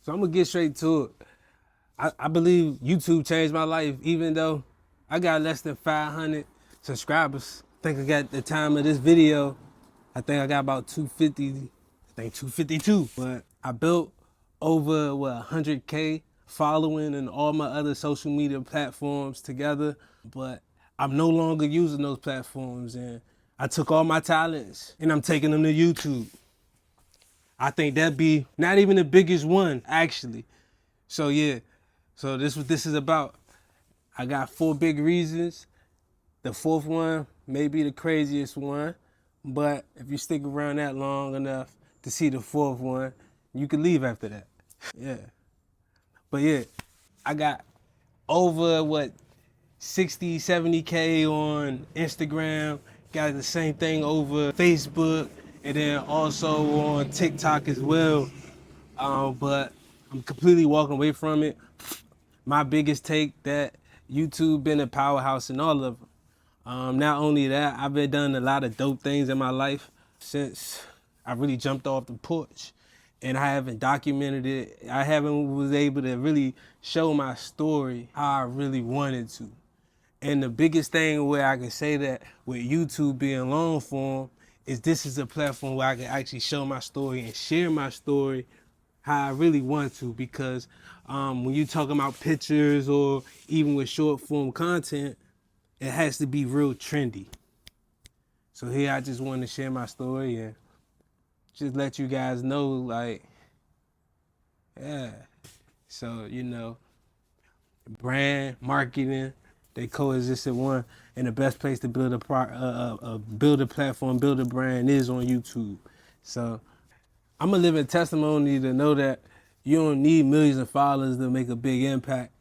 So I'm gonna get straight to it. I believe YouTube changed my life, even though I got less than 500 subscribers. I think I got the time of this video, I think I got about 250, I think 252. But I built over 100K following and all my other social media platforms together. But I'm no longer using those platforms, and I took all my talents and I'm taking them to YouTube. I think that'd be not even the biggest one, actually. So yeah, so this is what this is about. I got 4 big reasons. The fourth one may be the craziest one, but if you stick around that long enough to see the fourth one, you can leave after that. Yeah. But yeah, I got over 60, 70K on Instagram, got the same thing over Facebook, and then also on TikTok as well. But I'm completely walking away from it. My biggest take that YouTube been a powerhouse in all of them. Not only that, I've been done a lot of dope things in my life since I really jumped off the porch, and I haven't documented it. I haven't was able to really show my story how I really wanted to. And the biggest thing where I can say that with YouTube being long form is this is a platform where I can actually show my story and share my story how I really want to, because when you talking about pictures or even with short form content, it has to be real trendy. So here I just want to share my story and just let you guys know, like, yeah. So, brand, marketing, they coexist in one. And the best place to build build a platform, build a brand is on YouTube. So I'm a living testimony to know that you don't need millions of followers to make a big impact.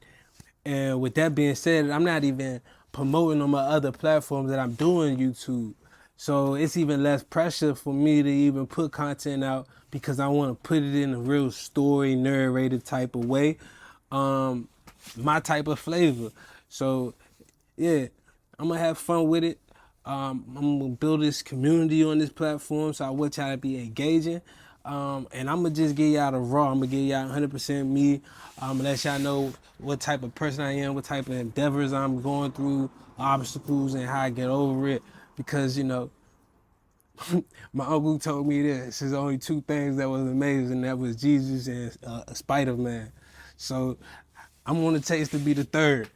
And with that being said, I'm not even promoting on my other platforms that I'm doing YouTube. So it's even less pressure for me to even put content out because I want to put it in a real story narrated type of way. My type of flavor. So yeah, I'm gonna have fun with it. I'm gonna build this community on this platform, so I want y'all to be engaging. And I'm gonna just give y'all the raw. I'm gonna give y'all 100% me. I'm gonna let y'all know what type of person I am, what type of endeavors I'm going through, obstacles, and how I get over it. Because my uncle told me this. There's only 2 things that was amazing. That was Jesus and Spider-Man. So I'm on the taste to be the third.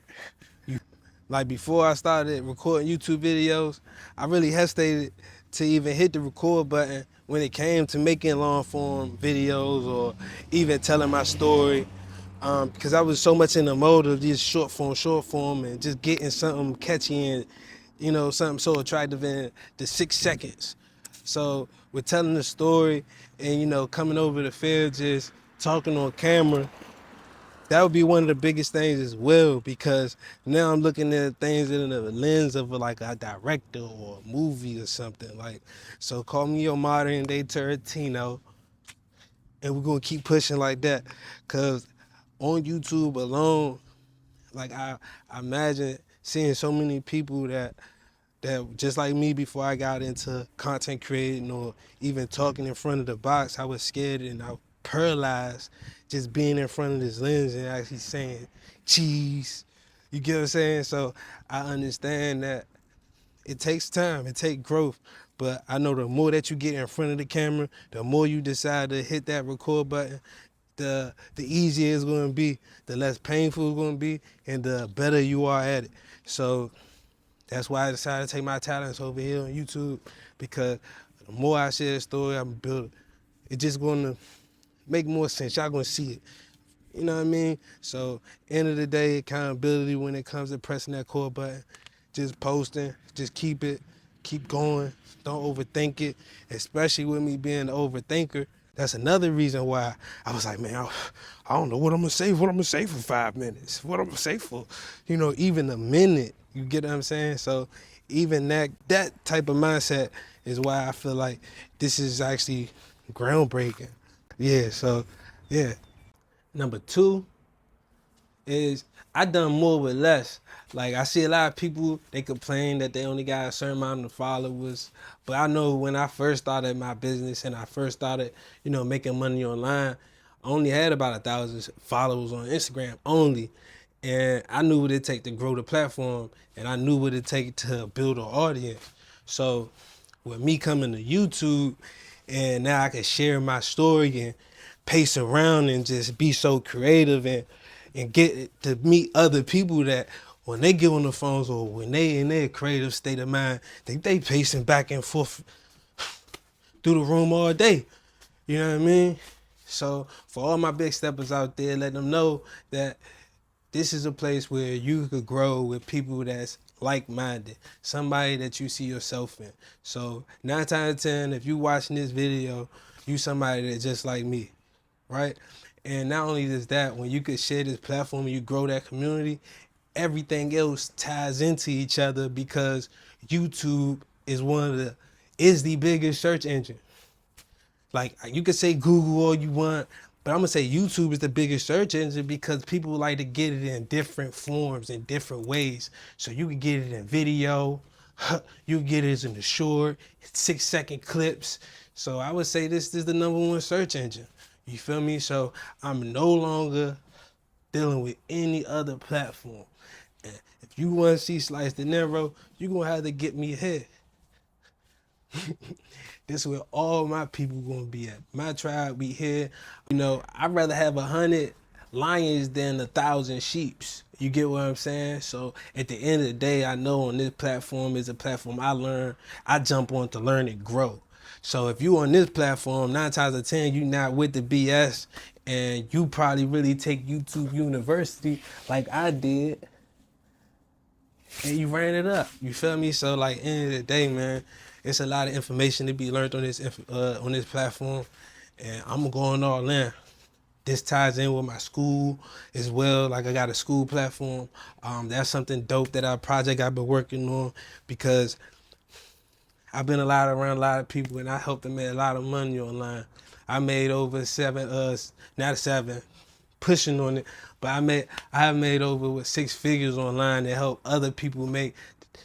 Like before I started recording YouTube videos, I really hesitated to even hit the record button when it came to making long form videos or even telling my story. Because I was so much in the mode of just short form, and just getting something catchy and, something so attractive in the 6 seconds. So with telling the story and, coming over the field, just talking on camera, that would be one of the biggest things as well, because now I'm looking at things in the lens of like a director or a movie or something. Like, so call me your modern day Tarantino, and we're gonna keep pushing like that. Cause on YouTube alone, like I imagine seeing so many people that just like me before I got into content creating or even talking in front of the box, I was scared and I was paralyzed just being in front of this lens and actually saying cheese. You get what I'm saying? So I understand that it takes time, it takes growth. But I know the more that you get in front of the camera, the more you decide to hit that record button, the easier it's gonna be, the less painful it's gonna be, and the better you are at it. So that's why I decided to take my talents over here on YouTube, because the more I share the story, I'm building. It's just gonna make more sense. Y'all gonna see it. You know what I mean? So end of the day, accountability when it comes to pressing that core button, just posting, just keep going. Don't overthink it, especially with me being an overthinker. That's another reason why I was like, man, I don't know what I'm gonna say for 5 minutes, what I'm gonna say for, even a minute. You get what I'm saying? So even that type of mindset is why I feel like this is actually groundbreaking. Yeah, so yeah. Number 2 is I done more with less. Like, I see a lot of people, they complain that they only got a certain amount of followers. But I know when I first started my business and I first started, making money online, I only had about 1,000 followers on Instagram only, and I knew what it take to grow the platform, and I knew what it take to build an audience. So with me coming to YouTube, and now I can share my story and pace around and just be so creative and get to meet other people that when they get on the phones or when they in their creative state of mind, they pacing back and forth through the room all day. You know what I mean? So for all my big steppers out there, let them know that this is a place where you could grow with people that's like-minded, somebody that you see yourself in. So 9 times out of 10, if you watching this video, you somebody that's just like me, right? And not only is that, when you could share this platform and you grow that community, everything else ties into each other because YouTube is the biggest search engine. Like, you could say Google all you want, but I'm gonna say YouTube is the biggest search engine because people like to get it in different forms, in different ways. So you can get it in video, you can get it in the short, 6-second clips. So I would say this is the #1 search engine. You feel me? So I'm no longer dealing with any other platform. And if you want to see Slice Dinero, you're gonna have to get me here. This is where all my people gonna be at. My tribe be here. You know, I'd rather have 100 lions than 1,000 sheeps. You get what I'm saying? So at the end of the day, I know on this platform is a platform I jump on to learn and grow. So if you on this platform, 9 times out of 10, you not with the BS, and you probably really take YouTube University like I did, and you ran it up. You feel me? So like, end of the day, man, it's a lot of information to be learned on this platform, and I'm going all in. This ties in with my school as well. Like, I got a school platform. That's something dope that I've been working on, because I've been around a lot of people, and I helped them make a lot of money online. I made over not seven, pushing on it, but I have made over 6 figures online to help other people make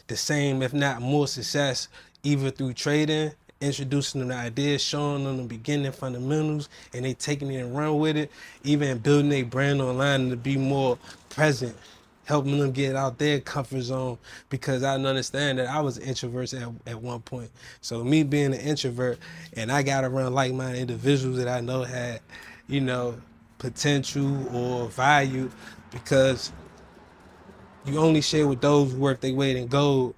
the same, if not more, success, either through trading, introducing them to ideas, showing them the beginning fundamentals, and they taking it and run with it, even building their brand online to be more present, helping them get out their comfort zone, because I understand that I was an introvert at one point. So me being an introvert, and I got around like-minded individuals that I know had, you know, potential or value, because you only share with those who worth their weight in gold.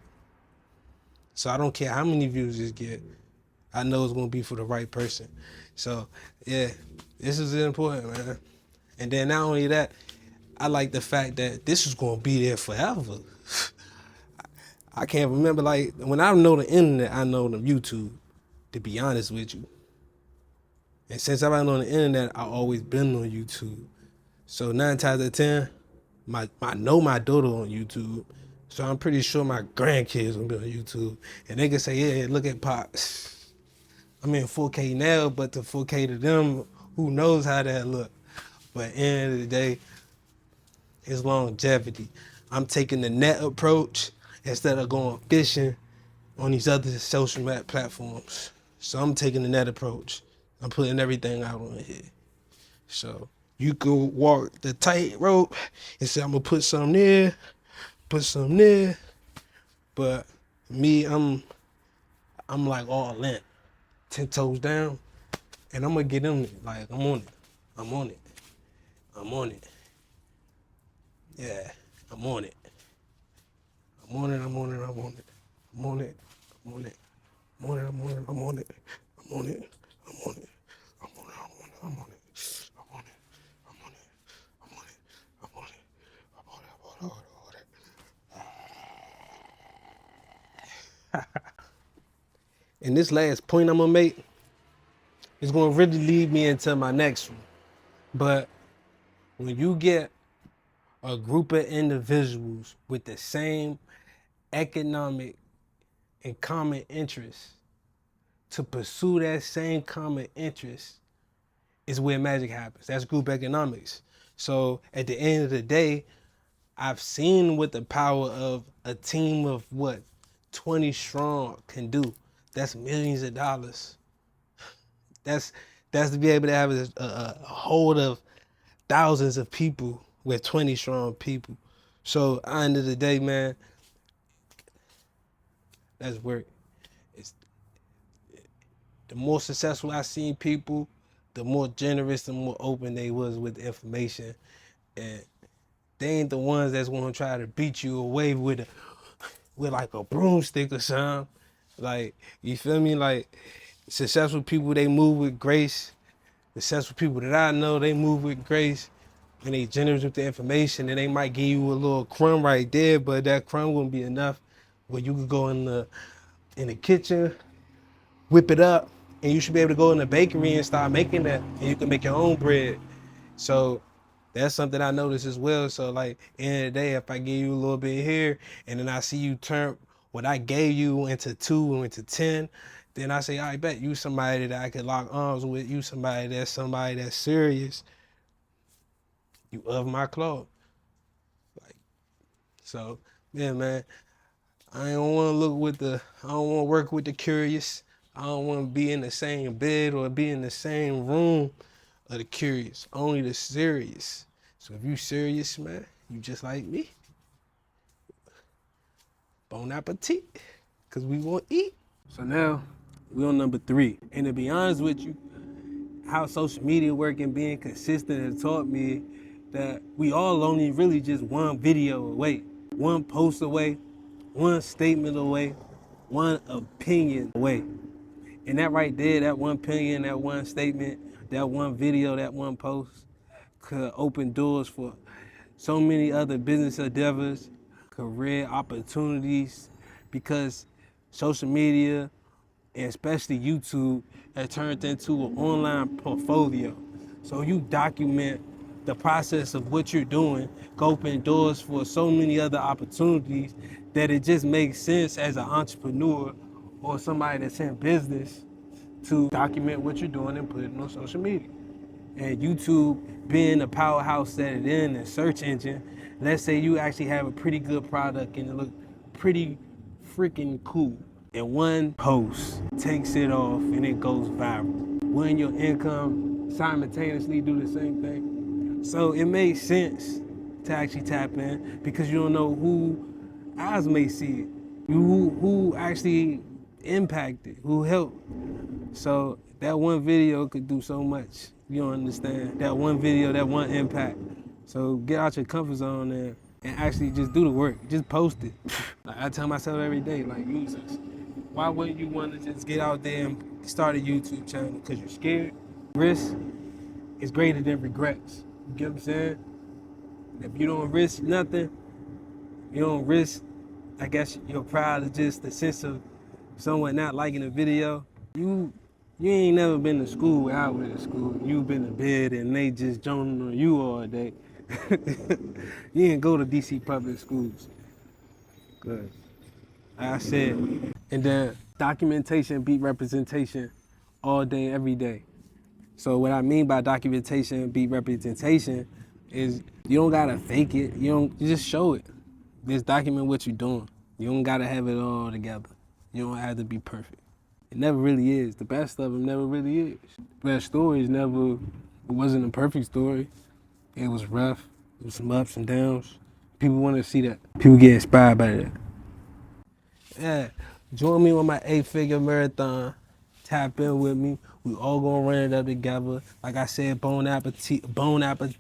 So I don't care how many views this get. I know it's gonna be for the right person. So yeah, this is important, man. And then not only that, I like the fact that this is gonna be there forever. I can't remember, like, when I know the internet, I know the YouTube, to be honest with you. And since I've been on the internet, I've always been on YouTube. So 9 times out of 10, I know my daughter on YouTube. So I'm pretty sure my grandkids will be on YouTube. And they can say, yeah, look at Pops. I'm in 4K now, but the 4K to them, who knows how that look. But at the end of the day, it's longevity. I'm taking the net approach instead of going fishing on these other social media platforms. So I'm taking the net approach. I'm putting everything out on here. So you could walk the tightrope and say, I'm gonna put some there, but me, I'm like all in, 10 toes down, and I'm gonna get them, like, I'm on it. Yeah, I'm on it. I'm on it. And this last point I'm gonna make is gonna really lead me into my next one. But when you get a group of individuals with the same economic and common interests to pursue that same common interest, is where magic happens. That's group economics. So at the end of the day, I've seen what the power of a team of 20 strong can do. That's millions of dollars. That's That's to be able to have a hold of thousands of people with 20 strong people. So at the end of the day, man, that's work. It's the more successful I seen people, the more generous and more open they was with information. And they ain't the ones that's gonna try to beat you away with like a broomstick or something. Like, you feel me? Like, successful people, they move with grace. Successful people that I know, they move with grace and they generous with the information, and they might give you a little crumb right there, but that crumb wouldn't be enough where you could go in the kitchen, whip it up, and you should be able to go in the bakery and start making that, and you can make your own bread. So that's something I noticed as well. So like, end of the day, if I give you a little bit here and then I see you turn what I gave you into 2 or into 10, then I say, I bet you somebody that I could lock arms with, you somebody that's serious, you of my club. Like, so yeah, man, I don't want to I don't want to work with the curious. I don't want to be in the same bed or be in the same room of the curious, only the serious. So if you serious, man, you just like me. Bon appetit, cause we want to eat. So now we on number 3. And to be honest with you, how social media work and being consistent has taught me that we all only really just one video away, one post away, one statement away, one opinion away. And that right there, that one opinion, that one statement, that one video, that one post could open doors for so many other business endeavors, career opportunities, because social media, and especially YouTube, has turned into an online portfolio. So you document the process of what you're doing, can open doors for so many other opportunities that it just makes sense as an entrepreneur or somebody that's in business to document what you're doing and put it on social media. And YouTube being the powerhouse that it is, and search engine, let's say you actually have a pretty good product and it look pretty freaking cool. And one post takes it off and it goes viral. Wouldn't your income simultaneously do the same thing? So it makes sense to actually tap in, because you don't know who eyes may see it, who actually impacted, who helped. So that one video could do so much. You don't understand. That one video, that one impact. So get out your comfort zone and actually just do the work. Just post it. Like I tell myself every day, like, use this. Why wouldn't you want to just get out there and start a YouTube channel? Because you're scared. Risk is greater than regrets. You get what I'm saying? If you don't risk nothing, you don't risk, I guess, your pride is just the sense of someone not liking a video. You ain't never been to school where I went to school. You been to bed and they just joning on you all day. You ain't go to DC public schools. Good. Like I said. And then documentation beat representation all day, every day. So what I mean by documentation beat representation is you don't gotta fake it. You just show it. Just document what you're doing. You don't gotta have it all together. You don't have to be perfect. It never really is. The best of them never really is. The best stories it wasn't a perfect story. It was rough. It was some ups and downs. People want to see that. People get inspired by that. Yeah, join me on my 8-figure marathon. Tap in with me. We all gonna run it up together. Like I said, bon appetit, bon appetit,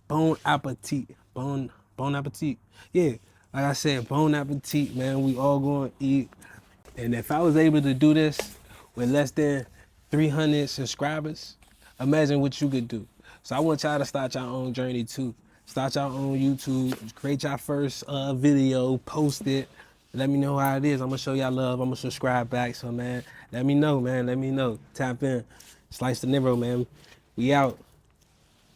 bon appetit, bon appetit. Yeah, like I said, bon appetit, man. We all gonna eat. And if I was able to do this with less than 300 subscribers, imagine what you could do. So I want y'all to start your own journey too. Start your own YouTube, create your first video, post it. Let me know how it is. I'm gonna show y'all love. I'm gonna subscribe back. So man, let me know, man. Let me know. Tap in. Slice Dinero, man. We out.